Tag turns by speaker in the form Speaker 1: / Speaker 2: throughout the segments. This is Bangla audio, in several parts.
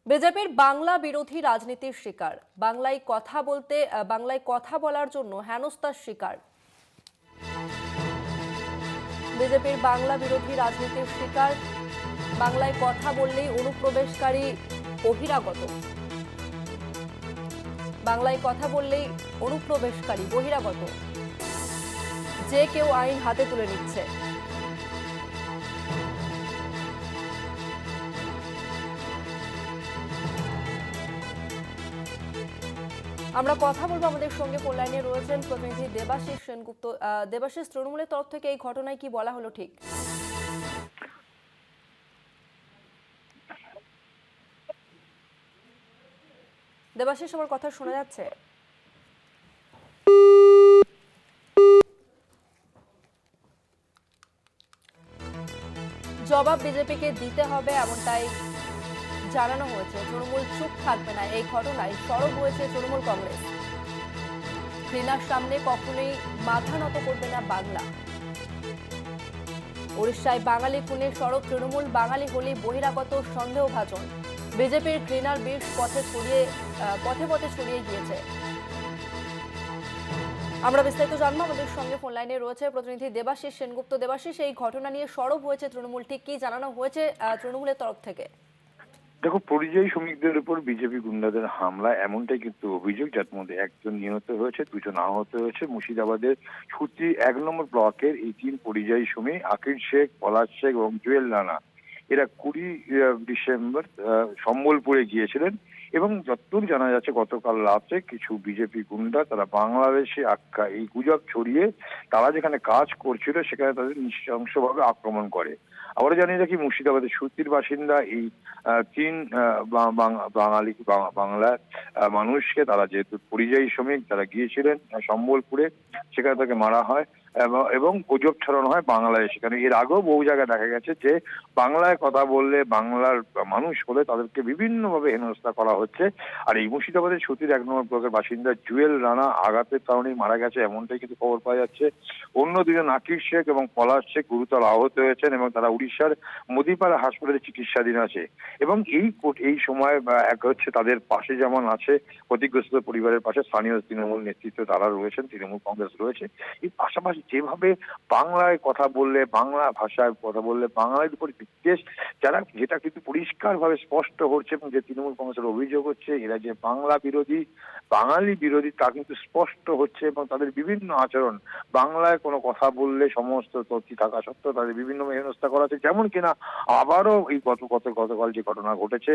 Speaker 1: বিজেপির বাংলা বিরোধী রাজনীতির শিকার, বাংলায় কথা বলার জন্য হেনস্থার শিকার। বিজেপির বাংলা বিরোধী রাজনীতির শিকার, বাংলায় কথা বললেই অনুপ্রবেশকারী বহিরাগত। বাংলায় কথা বললেই অনুপ্রবেশকারী বহিরাগত, যে কেউ আইন হাতে তুলে নিচ্ছে। আমরা কথা বলবো, আমাদের সঙ্গে ফোন লাইনে রয়েছেন প্রতিনিধি দেবাশিস সেনগুপ্ত। দেবাশিস, তৃণমূলের তরফ থেকে এই ঘটনায় কি বলা হলো ঠিক? দেবাশিস, আমার কথা শোনা যাচ্ছে? জবাব বিজেপিকে দিতে হবে, এমনটাই জানানো হয়েছে। তৃণমূল চুপ থাকবে না। এই ঘটনায় সরব হয়েছে তৃণমূল কংগ্রেস। ঘৃণার সামনে কখনোই মাথা নত করবে না বাংলা। উড়িষ্যায় বাঙালি খুনে সরব তৃণমূল, বাঙালি হলেই বহিরাগত সন্দেহভাজন। বিজেপির ঘৃণার বিষ পথে পথে ছড়িয়ে গিয়েছে। আমরা বিস্তারিত জানবো, আমাদের সঙ্গে ফোন লাইনে রয়েছে প্রতিনিধি দেবাশিস সেনগুপ্ত। দেবাশিস, এই ঘটনা নিয়ে সরব হয়েছে তৃণমূল, ঠিক কি জানানো হয়েছে তৃণমূলের তরফ থেকে?
Speaker 2: দেখো, পরিযায়ী শ্রমিকদের উপর বিজেপি গুন্ডাদের হামলা, এমনটাই কিন্তু অভিযোগ, যার মধ্যে একজন নিহত হয়েছে, দুজন আহত হয়েছে। মুর্শিদাবাদের সুতি 1 নম্বর ব্লকের এই 3 পরিযায়ী শ্রমিক আকির শেখ, পলাশ শেখ এবং জুয়েল রানা, এরা 20 ডিসেম্বর সম্বলপুরে গিয়েছিলেন। এবং যতদূর জানা যাচ্ছে, গতকাল রাতে কিছু বিজেপি গুন্ডা তারা বাংলাদেশে এই গুজব ছড়িয়ে তারা যেখানে কাজ করছিল সেখানে তাদের নৃশংসভাবে আক্রমণ করে। আবারও জানিয়ে রাখি, মুর্শিদাবাদের সুতির বাসিন্দা এই 3 বাঙালি বাংলার মানুষকে, তারা যেহেতু পরিযায়ী শ্রমিক, তারা গিয়েছিলেন সম্বলপুরে, সেখানে তাকে মারা হয় এবং গুজব ছড়ানো হয় বাংলায়। সেখানে এর আগেও বহু জায়গায় দেখা গেছে যে বাংলায় কথা বললে, বাংলার মানুষ হলে তাদেরকে বিভিন্নভাবে হেনস্থা করা হচ্ছে। আর এই মুর্শিদাবাদের সুতির 1 নম্বর ব্লকের বাসিন্দা জুয়েল রানা আঘাতের কারণেই মারা গেছে, এমনটাই কিন্তু খবর পাওয়া যাচ্ছে। অন্য দুজন আকির শেখ এবং পলাশ শেখ গুরুতর আহত হয়েছেন এবং তারা উড়িষ্যার মোদিপাড়া হাসপাতালে চিকিৎসাধীন আছে। এবং এই সময় এক হচ্ছে তাদের পাশে যেমন আছে ক্ষতিগ্রস্ত পরিবারের পাশে স্থানীয় তৃণমূল নেতৃত্ব, তারা রয়েছেন, তৃণমূল কংগ্রেস রয়েছে। এই পাশাপাশি যেভাবে বাংলায় কথা বললে, বাংলা ভাষায় কথা বললে বাঙালির উপর বিদ্বেষ, যেটা কিন্তু পরিষ্কারভাবে স্পষ্ট হচ্ছে, এবং যে তৃণমূল কংগ্রেসের অভিযোগ হচ্ছে এরা যে বাংলা বিরোধী, বাঙালি বিরোধী, তা কিন্তু স্পষ্ট হচ্ছে। এবং তাদের বিভিন্ন আচরণ, বাংলায় কোনো কথা বললে সমস্ত তথ্য থাকা সত্ত্বেও তাদের বিভিন্ন হেনস্থা করা হচ্ছে। যেমন কিনা আবারও এই গতকাল যে ঘটনা ঘটেছে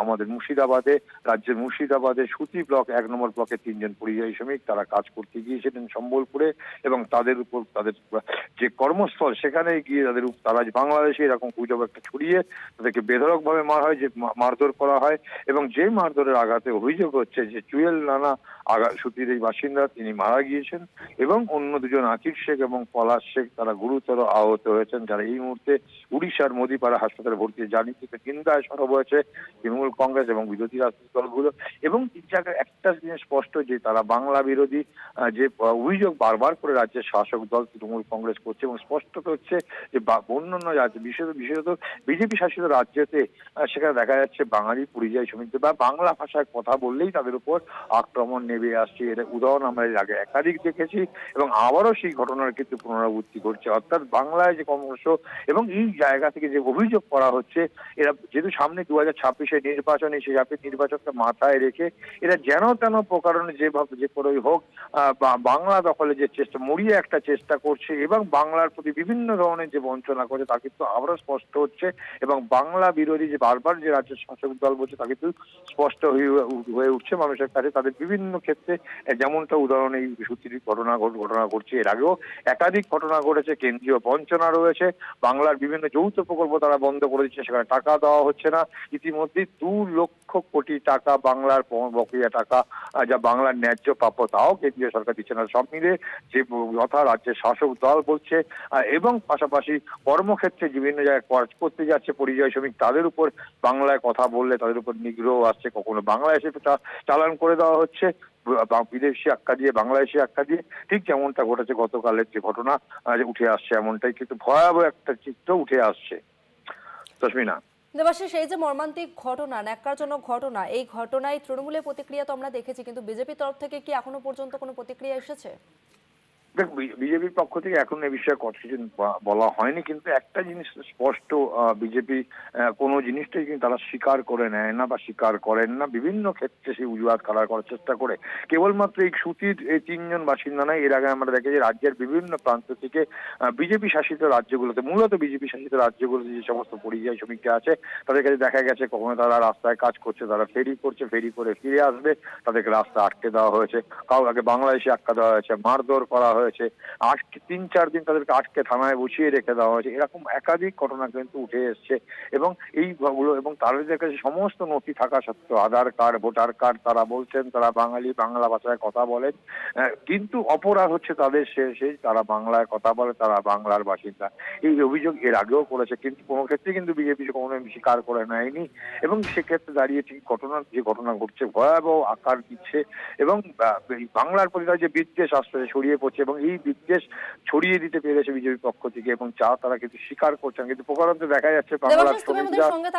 Speaker 2: আমাদের মুর্শিদাবাদে, রাজ্যের মুর্শিদাবাদে সুতি ব্লক 1 নম্বর ব্লকের 3 জন পরিযায়ী শ্রমিক তারা কাজ করতে গিয়েছিলেন সম্বলপুরে, এবং তাদের উপর তাদের যে কর্মস্থল সেখানে গিয়ে তারা বাংলাদেশে এরকম গুজব একটা ছড়িয়ে তাদেরকে বেধড়ক ভাবে মারধর করা হয়। এবং যে মারধরের আঘাতে অভিযোগ হচ্ছে যে জুয়েল রানা সুতির এই বাসিন্দা, তিনি মারা গিয়েছেন, এবং অন্য দুজন আকির শেখ এবং পলাশ শেখ তারা গুরুতর আহত হয়েছেন, যারা এই মুহূর্তে উড়িষ্যার মোদিপাড়া হাসপাতালে ভর্তি। জানি কিন্তু নিন্দায় সরব হয়েছে তৃণমূল কংগ্রেস এবং বিরোধী রাজনৈতিক দলগুলো। এবং এই জায়গায় একটা জিনিস স্পষ্ট, যে তারা বাংলা বিরোধী যে অভিযোগ বারবার করে রাজ্যের শাসক দল তৃণমূল কংগ্রেস করছে, এবং স্পষ্ট হচ্ছে যে অন্যান্য রাজ্য, বিশেষত বিজেপি শাসিত রাজ্যতে সেখানে দেখা যাচ্ছে বাঙালি পরিযায়ী শ্রমিকদের বা বাংলা ভাষায় কথা বললেই তাদের উপর আক্রমণ নেমে আসছে। এর উদাহরণ আমরা এর আগে একাধিক দেখেছি, এবং আবারও সেই ঘটনার কিন্তু পুনরাবৃত্তি ঘটছে। অর্থাৎ বাংলায় যে কর্মশ, এবং এই জায়গা থেকে যে অভিযোগ করা হচ্ছে, এরা যেহেতু সামনে 2026-এ নির্বাচন, সেই নির্বাচনকে মাথায় রেখে এরা যেন তেন প্রকারণে যেভাবে যে করেই হোক বাংলা দখলে যে চেষ্টা, মরিয়া একটা চেষ্টা করছে, এবং বাংলার প্রতি বিভিন্ন ধরনের যে বঞ্চনা করছে তা কিন্তু আবারও স্পষ্ট হচ্ছে। এবং বাংলা বিরোধী যে বারবার যে রাজ্যের শাসক দল বলছে তা কিন্তু স্পষ্ট হয়ে উঠছে মানুষের কাছে তাদের বিভিন্ন ক্ষেত্রে। যেমনটা উদাহরণ এই সুতির ঘটনা ঘটছে, এর আগেও একাধিক ঘটনা ঘটেছে। কেন্দ্রীয় বঞ্চনা রয়েছে, বাংলার বিভিন্ন যৌথ প্রকল্প তারা বন্ধ করে দিচ্ছে, সেখানে টাকা দেওয়া হচ্ছে না। ইতিমধ্যে 2 লক্ষ কোটি টাকা বাংলার বকেয়া টাকা, যা বাংলার ন্যায্য প্রাপ্য, তাও কেন্দ্রীয় সরকার দিচ্ছে না। সব মিলে যে কথা রাজ্যের শাসক দল বলছে, এবং পাশাপাশি কর্মক্ষেত্রে বিভিন্ন জায়গায় কাজ করতে যাচ্ছে পরিযায়ী শ্রমিক, তাদের উপর বাংলায় কথা বললে তাদের উপর নিগ্রহ আসছে, কখনো বাংলায় এসে চালান করে দেওয়া হচ্ছে, বিদেশি আখ্যা দিয়ে, বাংলাদেশি আখ্যা দিয়ে। ঠিক যেমনটা ঘটেছে গতকালের যে ঘটনা উঠে আসছে, এমনটাই কিন্তু ভয়াবহ একটা চিত্র উঠে আসছে। তসমিনা।
Speaker 1: দেবাশিস, এই যে মর্মান্তিক ঘটনা, ন্যাক্কারজনক ঘটনা, এই ঘটনায় তৃণমূলের প্রতিক্রিয়া তো আমরা দেখেছি, কিন্তু বিজেপির তরফ থেকে কি এখনো পর্যন্ত কোনো প্রতিক্রিয়া এসেছে?
Speaker 2: দেখ, বিজেপির পক্ষ থেকে এখন এ বিষয়ে কথা কিছু বলা হয়নি, কিন্তু একটা জিনিস স্পষ্ট, বিজেপি কোনো জিনিসটাই কিন্তু তারা স্বীকার করে নেয় না বা স্বীকার করেন না। বিভিন্ন ক্ষেত্রে সেই অজুহাত খাড়া করার চেষ্টা করে। কেবলমাত্র এই সুতির এই ৩ জন বাসিন্দা নয়, এর আগে আমরা দেখেছি রাজ্যের বিভিন্ন প্রান্ত থেকে বিজেপি শাসিত রাজ্যগুলোতে, মূলত বিজেপি শাসিত রাজ্যগুলোতে যে সমস্ত পরিযায়ী শ্রমিকরা আছে, তাদের কাছে দেখা গেছে কখনো তারা রাস্তায় কাজ করছে, তারা ফেরি করছে, ফেরি করে ফিরে আসবে, তাদেরকে রাস্তা আটকে দেওয়া হয়েছে। কাউ আগে বাংলাদেশে আটকে দেওয়া হয়েছে, মারধর করা হয়েছে, আটকে ৩-৪ দিন তাদেরকে আটকে থানায় বসিয়ে রেখে দেওয়া হয়েছে। এরকম একাধিক ঘটনা কিন্তু উঠে এসছে এবং এইগুলো, এবং তাদের কাছে সমস্ত নথি থাকা সত্ত্বেও, আধার কার্ড, ভোটার কার্ড, তারা বলছেন তারা বাঙালি, বাংলা ভাষায় কথা বলেন, কিন্তু অপরাধ হচ্ছে তাদের সেই তারা বাংলায় কথা বলে, তারা বাংলার বাসিন্দা। এই অভিযোগ এর আগেও করেছে, কিন্তু কোনো ক্ষেত্রে কিন্তু বিজেপি কখনো স্বীকার করে নেয়নি এবং সেক্ষেত্রে দাঁড়িয়ে ঠিক যে ঘটনা ঘটছে ভয়াবহ আকার দিচ্ছে এবং এই বাংলার প্রতি তার যে বিদ্বেষ আশ্রয় ছড়িয়ে পড়ছে, এবং এই বিদ্বেষ ছড়িয়ে দিতে পেরেছে বিজেপির পক্ষ থেকে, এবং তারা কিন্তু স্বীকার করছেন, কিন্তু প্রকারান্তে দেখা যাচ্ছে বাংলার
Speaker 1: দেবাশিস, তুমি আমাদের
Speaker 2: শ্রমিকরা
Speaker 1: সঙ্গে